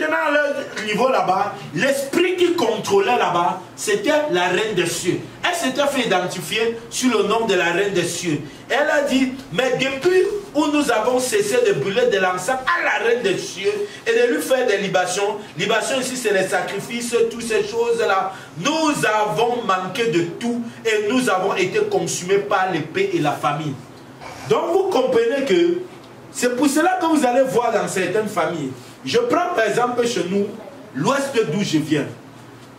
maintenant, à leur niveau là-bas, l'esprit qui contrôlait là-bas, c'était la reine des cieux. Elle s'était fait identifier sur le nom de la reine des cieux. Elle a dit, mais depuis où nous avons cessé de brûler de l'encens à la reine des cieux et de lui faire des libations, libation ici c'est les sacrifices, toutes ces choses-là, nous avons manqué de tout et nous avons été consumés par l'épée et la famine. Donc vous comprenez que c'est pour cela que vous allez voir dans certaines familles. Je prends par exemple chez nous, l'ouest d'où je viens.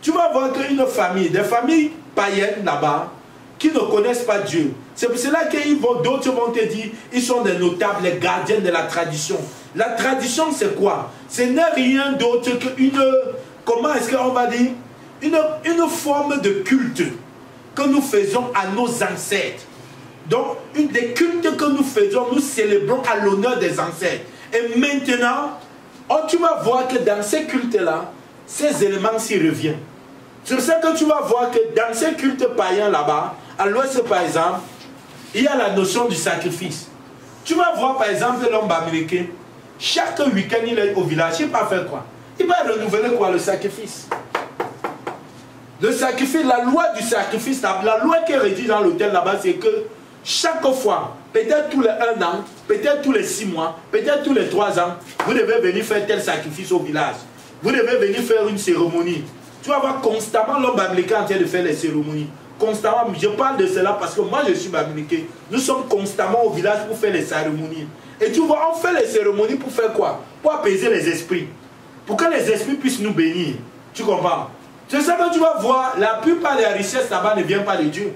Tu vas voir qu'une famille, des familles païennes là-bas, qui ne connaissent pas Dieu. C'est pour cela que d'autres vont te dire, ils sont des notables, les gardiens de la tradition. La tradition c'est quoi? Ce n'est rien d'autre qu'une, comment est-ce qu'on va dire, une forme de culte que nous faisons à nos ancêtres. Donc, une des cultes que nous faisons, nous célébrons à l'honneur des ancêtres. Et maintenant, tu vas voir que dans ces cultes-là, ces éléments s'y reviennent. C'est ça que tu vas voir que dans ces cultes païens là-bas, à l'ouest par exemple, il y a la notion du sacrifice. Tu vas voir par exemple l'homme américain, chaque week-end il est au village, il va faire quoi? Il va renouveler quoi? Le sacrifice. Le sacrifice, la loi du sacrifice, la loi qui est rédigée dans l'hôtel là-bas, c'est que chaque fois, peut-être tous les 1 an, peut-être tous les 6 mois, peut-être tous les 3 ans, vous devez venir faire tel sacrifice au village. Vous devez venir faire une cérémonie. Tu vas voir constamment l'homme américain en train de faire les cérémonies. Constamment, je parle de cela parce que moi je suis américain. Nous sommes constamment au village pour faire les cérémonies. Et tu vois, on fait les cérémonies pour faire quoi? Pour apaiser les esprits. Pour que les esprits puissent nous bénir. Tu comprends? C'est ça que tu vas voir, la plupart des richesses là-bas ne viennent pas de Dieu.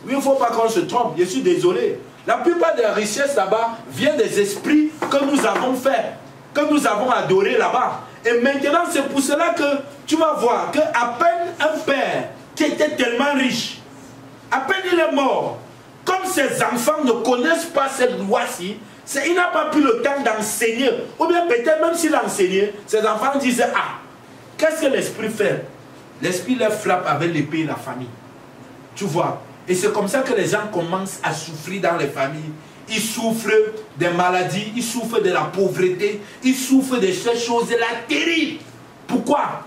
Oui, il ne faut pas qu'on se trompe, je suis désolé. La plupart des richesses là-bas viennent des esprits que nous avons fait, que nous avons adoré là-bas. Et maintenant, c'est pour cela que tu vas voir qu'à peine un père qui était tellement riche, à peine il est mort, comme ses enfants ne connaissent pas cette loi-ci, il n'a pas pu le temps d'enseigner. Ou bien peut-être même s'il enseignait, ses enfants disaient, ah, qu'est-ce que l'esprit fait? L'esprit les frappe avec l'épée et la famille. Tu vois? Et c'est comme ça que les gens commencent à souffrir dans les familles. Ils souffrent des maladies, ils souffrent de la pauvreté, ils souffrent de ces choses-là terribles. Pourquoi?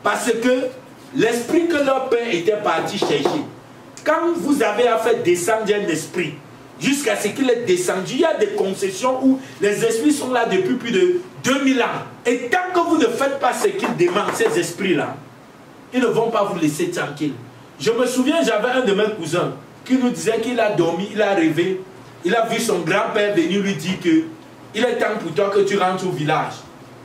Parce que l'esprit que leur père était parti chercher, quand vous avez à faire descendre un esprit, jusqu'à ce qu'il est descendu, il y a des concessions où les esprits sont là depuis plus de 2000 ans. Et tant que vous ne faites pas ce qu'ils demandent, ces esprits-là, ils ne vont pas vous laisser tranquille. Je me souviens, j'avais un de mes cousins qui nous disait qu'il a dormi, il a rêvé, il a vu son grand-père venir lui dire que il est temps pour toi que tu rentres au village.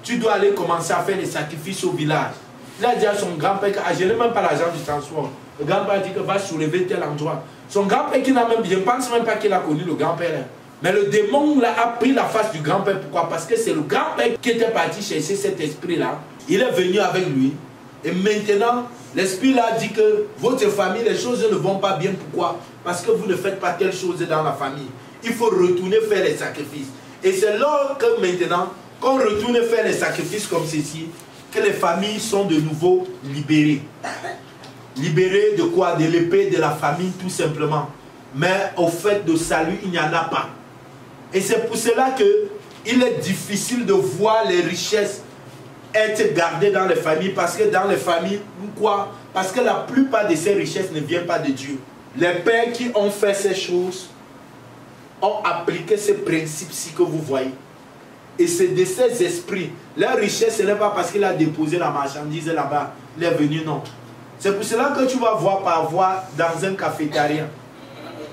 Tu dois aller commencer à faire les sacrifices au village. Il a dit à son grand-père que je n'ai même pas l'argent du transport. Le grand-père a dit que va soulever tel endroit. Son grand-père qui n'a même, je ne pense même pas qu'il a connu le grand-père. Mais le démon là, a pris la face du grand-père. Pourquoi? Parce que c'est le grand-père qui était parti chercher cet esprit-là. Il est venu avec lui. Et maintenant, l'esprit là dit que votre famille, les choses ne vont pas bien. Pourquoi? Parce que vous ne faites pas telle chose dans la famille. Il faut retourner faire les sacrifices. Et c'est là que maintenant, qu'on retourne faire les sacrifices comme ceci, que les familles sont de nouveau libérées. Libérées de quoi? De l'épée de la famille tout simplement. Mais au fait de salut, il n'y en a pas. Et c'est pour cela qu'il est difficile de voir les richesses être gardées dans les familles. Parce que dans les familles, pourquoi? Parce que la plupart de ces richesses ne viennent pas de Dieu. Les pères qui ont fait ces choses ont appliqué ces principes-ci que vous voyez. Et c'est de ces esprits. Leur richesse, ce n'est pas parce qu'il a déposé la marchandise là-bas. Il est venu, non. C'est pour cela que tu vas voir parfois dans un cafétéria,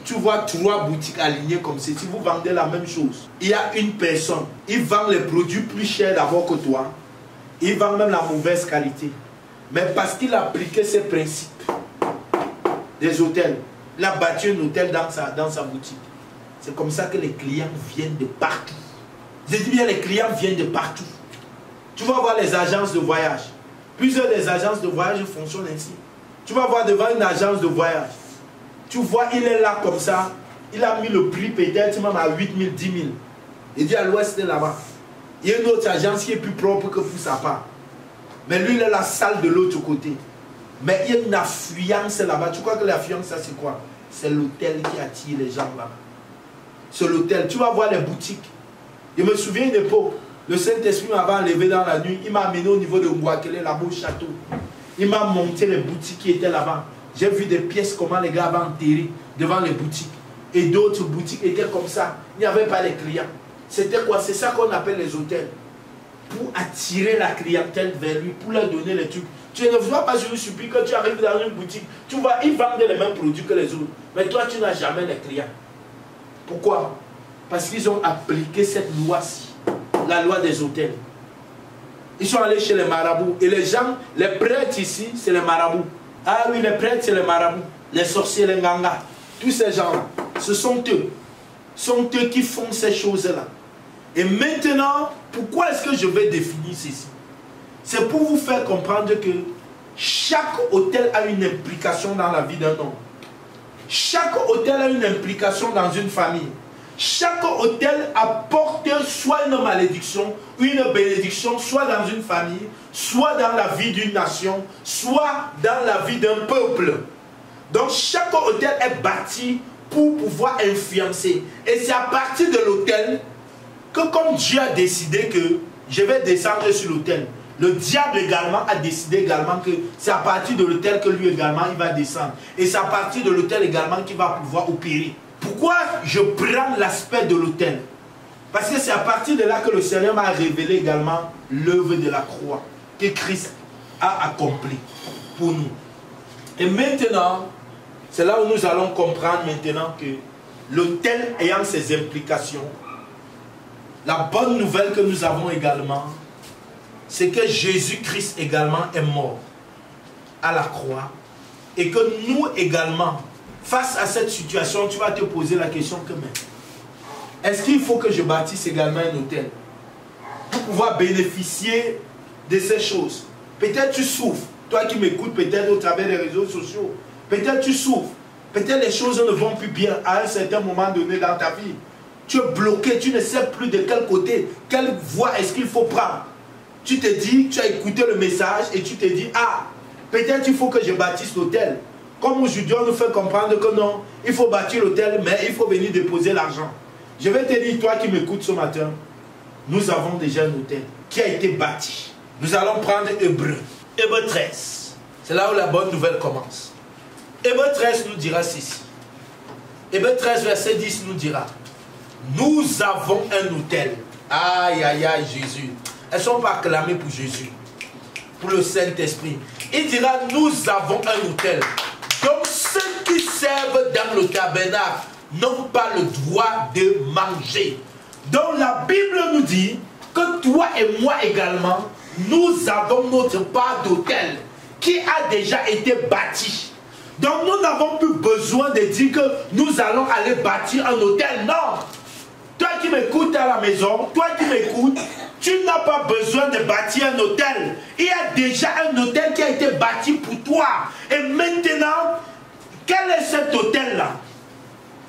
tu vois 3 boutiques alignées comme ceci. Vous vendez la même chose. Il y a une personne, il vend les produits plus chers d'abord que toi. Il vend même la mauvaise qualité. Mais parce qu'il a appliqué ces principes des hôtels, il a bâti un hôtel dans sa boutique. C'est comme ça que les clients viennent de partout. Je dis bien, les clients viennent de partout. Tu vas voir les agences de voyage. Plusieurs des agences de voyage fonctionnent ainsi. Tu vas voir devant une agence de voyage. Tu vois, il est là comme ça. Il a mis le prix peut-être même à 8 000, 10 000. Il dit à l'ouest de là-bas. Il y a une autre agence qui est plus propre que pour sa part. Mais lui, il est la salle de l'autre côté. Mais il y a une affluence là-bas. Tu crois que l'affluence, ça c'est quoi? C'est l'hôtel qui attire les gens là-bas. C'est l'hôtel. Tu vas voir les boutiques. Je me souviens une époque, Le Saint-Esprit m'avait enlevé dans la nuit. Il m'a amené au niveau de Ngouakele, là-bas au château. Il m'a monté les boutiques qui étaient là-bas. J'ai vu des pièces, comment les gars avaient enterré devant les boutiques. Et d'autres boutiques étaient comme ça. Il n'y avait pas de clients. C'était quoi? C'est ça qu'on appelle les hôtels. Pour attirer la clientèle vers lui, pour leur donner les trucs. Tu ne vois pas, je vous supplie, que tu arrives dans une boutique, tu vois, ils vendent les mêmes produits que les autres. Mais toi, tu n'as jamais les clients. Pourquoi? Parce qu'ils ont appliqué cette loi-ci, la loi des hôtels. Ils sont allés chez les marabouts. Et les gens, les prêtres ici, c'est les marabouts. Ah oui, les prêtres, c'est les marabouts. Les sorciers, les ngangas. Tous ces gens-là, ce sont eux. Ce sont eux qui font ces choses-là. Et maintenant, pourquoi est-ce que je vais définir ceci? C'est pour vous faire comprendre que chaque hôtel a une implication dans la vie d'un homme. Chaque hôtel a une implication dans une famille. Chaque hôtel apporte soit une malédiction ou une bénédiction, soit dans une famille, soit dans la vie d'une nation, soit dans la vie d'un peuple. Donc chaque hôtel est bâti pour pouvoir influencer. Et c'est à partir de l'hôtel que, comme Dieu a décidé que je vais descendre sur l'autel, le diable également a décidé également que c'est à partir de l'autel que lui également il va descendre. Et c'est à partir de l'autel également qu'il va pouvoir opérer. Pourquoi je prends l'aspect de l'autel? Parce que c'est à partir de là que le Seigneur m'a révélé également l'œuvre de la croix que Christ a accompli pour nous. Et maintenant, c'est là où nous allons comprendre maintenant que l'autel ayant ses implications, la bonne nouvelle que nous avons également, c'est que Jésus-Christ également est mort à la croix et que nous également, face à cette situation, tu vas te poser la question que même, est-ce qu'il faut que je bâtisse également un hôtel pour pouvoir bénéficier de ces choses? Peut-être tu souffres, toi qui m'écoutes peut-être au travers des réseaux sociaux, peut-être tu souffres, peut-être les choses ne vont plus bien à un certain moment donné dans ta vie. Tu es bloqué, tu ne sais plus de quel côté, quelle voie est-ce qu'il faut prendre. Tu te dis, tu as écouté le message et tu te dis, ah, peut-être il faut que je bâtisse l'hôtel. Comme aujourd'hui on nous fait comprendre que non, il faut bâtir l'hôtel, mais il faut venir déposer l'argent. Je vais te dire, toi qui m'écoutes ce matin, nous avons déjà un hôtel qui a été bâti. Nous allons prendre Hébreu. Hébreu 13. C'est là où la bonne nouvelle commence. Hébreu 13 nous dira ceci. Hébreu 13 verset 10 nous dira, nous avons un hôtel. Aïe, aïe, aïe, Jésus. Elles ne sont pas acclamées pour Jésus, pour le Saint-Esprit. Il dira, nous avons un hôtel. Donc ceux qui servent dans le tabernacle n'ont pas le droit de manger. Donc la Bible nous dit que toi et moi également, nous avons notre part d'hôtel qui a déjà été bâti. Donc nous n'avons plus besoin de dire que nous allons aller bâtir un hôtel. Non. Toi qui m'écoutes à la maison, toi qui m'écoutes, tu n'as pas besoin de bâtir un hôtel. Il y a déjà un hôtel qui a été bâti pour toi. Et maintenant, quel est cet hôtel-là?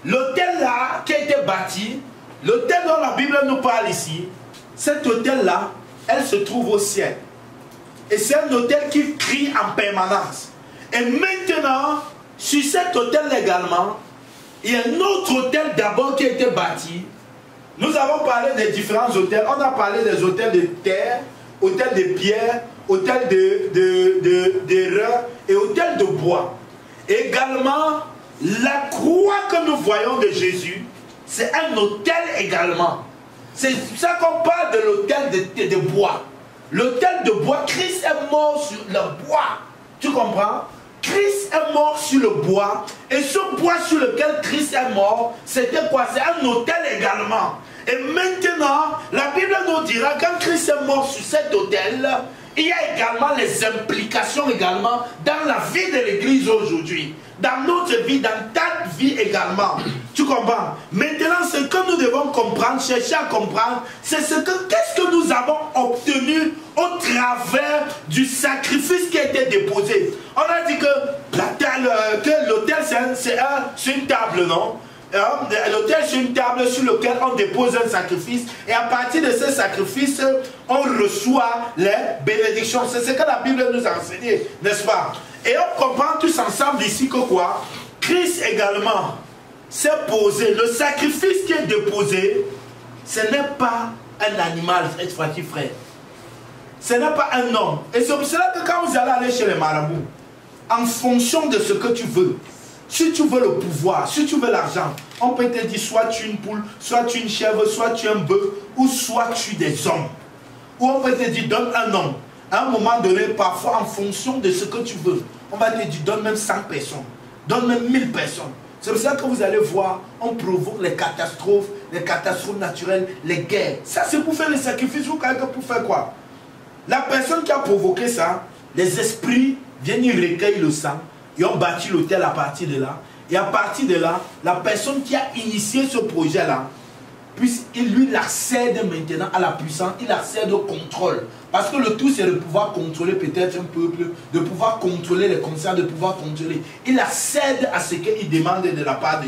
L'hôtel-là qui a été bâti, l'hôtel dont la Bible nous parle ici, cet hôtel-là, elle se trouve au ciel. Et c'est un hôtel qui crie en permanence. Et maintenant, sur cet hôtel également, il y a un autre hôtel d'abord qui a été bâti. Nous avons parlé des différents hôtels. On a parlé des hôtels de terre, hôtels de pierre, hôtels de reins et hôtels de bois. Également, la croix que nous voyons de Jésus, c'est un hôtel également. C'est ça qu'on parle de l'hôtel de bois. L'hôtel de bois, Christ est mort sur le bois. Tu comprends? Christ est mort sur le bois. Et ce bois sur lequel Christ est mort, c'était quoi? C'est un hôtel également. Et maintenant, la Bible nous dira, quand Christ est mort sur cet hôtel, il y a également les implications également dans la vie de l'Église aujourd'hui. Dans notre vie, dans ta vie également. Tu comprends? Maintenant, ce que nous devons comprendre, chercher à comprendre, c'est ce que, qu'est-ce que nous avons obtenu au travers du sacrifice qui a été déposé. On a dit que l'autel, c'est une table, non? L'autel, c'est une table sur laquelle on dépose un sacrifice. Et à partir de ce sacrifice, on reçoit les bénédictions. C'est ce que la Bible nous a enseigné, n'est-ce pas? Et on comprend tous ensemble ici que quoi? Christ également s'est posé. Le sacrifice qui est déposé ce n'est pas un animal, cette fois-ci, frère. Ce n'est pas un homme. Et c'est pour cela que quand vous allez aller chez les marabouts, en fonction de ce que tu veux, si tu veux le pouvoir, si tu veux l'argent, on peut te dire soit tu es une poule, soit tu es une chèvre, soit tu es un bœuf, ou soit tu es des hommes. Ou on peut te dire donne un homme. À un moment donné, parfois en fonction de ce que tu veux, on va te dire donne même 100 personnes, donne même 1000 personnes. C'est pour ça que vous allez voir, on provoque les catastrophes naturelles, les guerres. Ça c'est pour faire les sacrifices ou pour faire quoi? La personne qui a provoqué ça, les esprits viennent, ils recueillent le sang, ils ont bâti l'autel à partir de là. Et à partir de là, la personne qui a initié ce projet-là, il lui accède maintenant à la puissance, il accède au contrôle. Parce que le tout, c'est de pouvoir contrôler peut-être un peuple, de pouvoir contrôler les consciences, de pouvoir contrôler. Il accède à ce qu'il demande de la part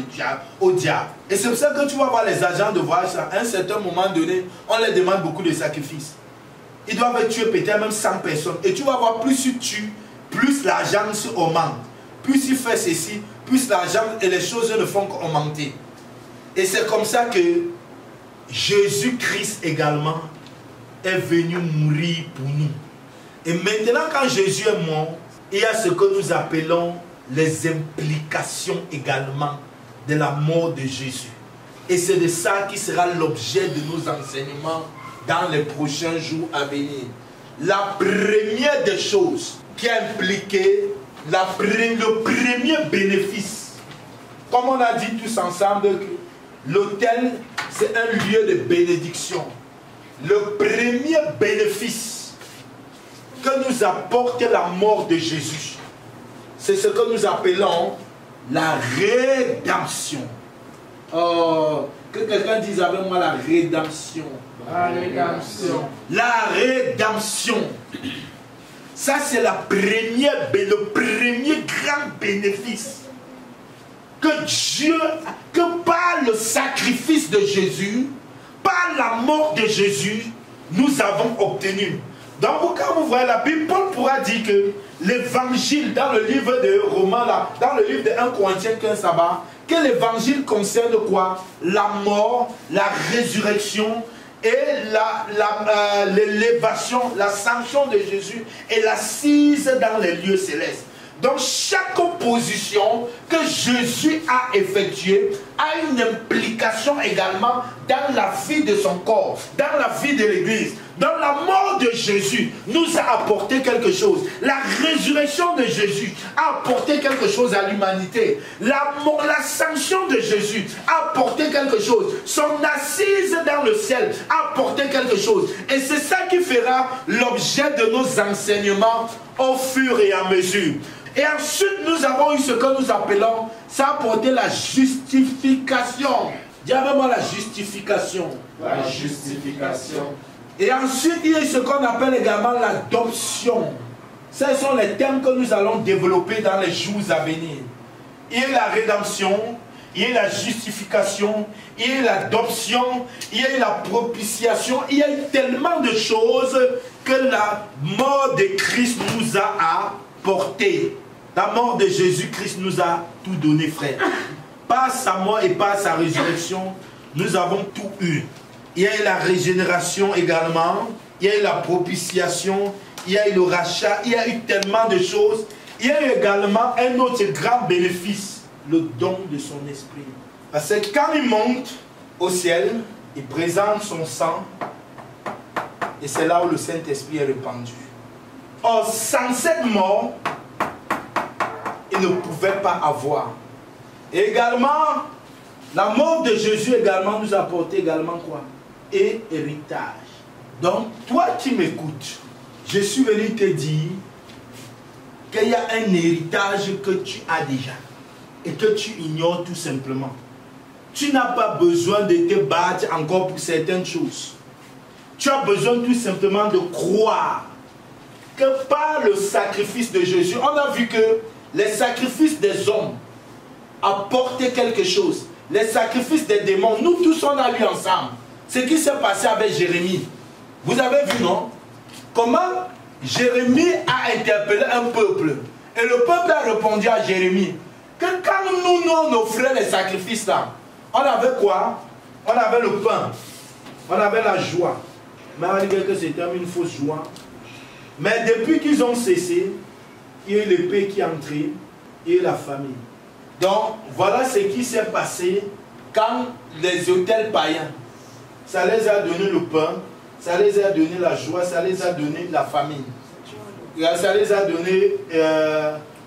au diable. Et c'est pour ça que tu vas voir les agents de voyage, à un certain moment donné, on leur demande beaucoup de sacrifices. Ils doivent tuer peut-être même 100 personnes. Et tu vas voir, plus tu tues, plus l'argent augmente. Plus il fait ceci, plus l'argent et les choses ne font qu'augmenter. Et c'est comme ça que Jésus-Christ également est venu mourir pour nous. Et maintenant, quand Jésus est mort, il y a ce que nous appelons les implications également de la mort de Jésus. Et c'est de ça qui sera l'objet de nos enseignements dans les prochains jours à venir. La première des choses qui a impliqué le premier bénéfice, comme on a dit tous ensemble, l'autel c'est un lieu de bénédiction. Le premier bénéfice que nous apporte la mort de Jésus, c'est ce que nous appelons la rédemption. Oh, que quelqu'un dise avec moi la rédemption. La rédemption. La rédemption. Ça, c'est le premier grand bénéfice que Dieu, que par le sacrifice de Jésus, par la mort de Jésus, nous avons obtenu. Donc, quand vous voyez la Bible, Paul pourra dire que l'évangile, dans le livre de Romains, là, dans le livre de 1 Corinthiens 15 là-bas, que l'évangile concerne quoi? La mort, la résurrection et l'élévation, la sanction de Jésus et l'assise dans les lieux célestes. Donc chaque position que Jésus a effectuée a une implication également dans la vie de son corps, dans la vie de l'Église. Dans la mort de Jésus nous a apporté quelque chose. La résurrection de Jésus a apporté quelque chose à l'humanité. La sanction de Jésus a apporté quelque chose. Son assise dans le ciel a apporté quelque chose. Et c'est ça qui fera l'objet de nos enseignements au fur et à mesure. Et ensuite, nous avons eu ce que nous appelons, ça a apporté la justification. Dis avec moi la justification. La justification. Et ensuite, il y a ce qu'on appelle également l'adoption. Ce sont les termes que nous allons développer dans les jours à venir. Il y a la rédemption, il y a la justification, il y a l'adoption, il y a la propitiation. Il y a tellement de choses que la mort de Christ nous a apporté. La mort de Jésus-Christ nous a tout donné, frère. Par sa mort et par sa résurrection, nous avons tout eu. Il y a eu la régénération également, il y a eu la propitiation, il y a eu le rachat, il y a eu tellement de choses. Il y a eu également un autre grand bénéfice, le don de son esprit. Parce que quand il monte au ciel, il présente son sang, et c'est là où le Saint-Esprit est répandu. Or, sans cette mort, il ne pouvait pas avoir. Et également, la mort de Jésus également nous a apporté également quoi? Et héritage. Donc, toi qui m'écoutes, je suis venu te dire qu'il y a un héritage que tu as déjà et que tu ignores tout simplement. Tu n'as pas besoin de te battre encore pour certaines choses. Tu as besoin tout simplement de croire que par le sacrifice de Jésus, on a vu que les sacrifices des hommes apportaient quelque chose. Les sacrifices des démons, nous tous on a lu ensemble. Ce qui s'est passé avec Jérémie. Vous avez vu, non? Comment Jérémie a interpellé un peuple. Et le peuple a répondu à Jérémie que quand nous offrions les sacrifices là, on avait quoi? On avait le pain. On avait la joie. Mais on va dire que c'était une fausse joie. Mais depuis qu'ils ont cessé, il y a eu l'épée qui est entrée et la famine. Donc, voilà ce qui s'est passé quand les autels païens, ça les a donné le pain, ça les a donné la joie, ça les a donné la famine. Ça les a donné,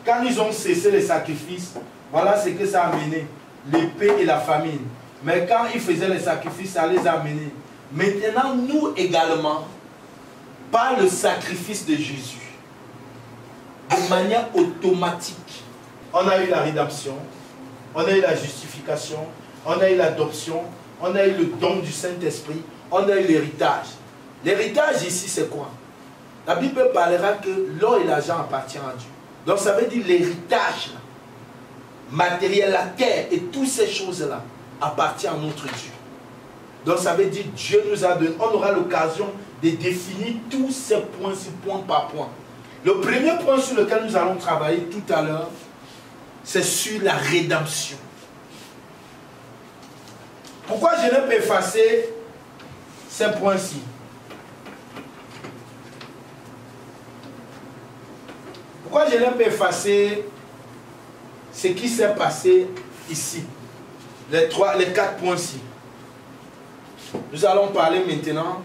quand ils ont cessé les sacrifices, voilà ce que ça a amené, l'épée et la famine. Mais quand ils faisaient les sacrifices, ça les a amenés. Maintenant, nous également, par le sacrifice de Jésus, de manière automatique, on a eu la rédemption, on a eu la justification, on a eu l'adoption, on a eu le don du Saint-Esprit, on a eu l'héritage. L'héritage ici, c'est quoi? La Bible parlera que l'or et l'argent appartiennent à Dieu. Donc ça veut dire l'héritage matériel, la terre et toutes ces choses-là appartiennent à notre Dieu. Donc ça veut dire Dieu nous a donné, on aura l'occasion de définir tous ces points, point par point. Le premier point sur lequel nous allons travailler tout à l'heure, c'est sur la rédemption. Pourquoi je n'ai pas effacé ces points-ci? Pourquoi je n'ai pas effacé ce qui s'est passé ici? Les 4 points-ci. Nous allons parler maintenant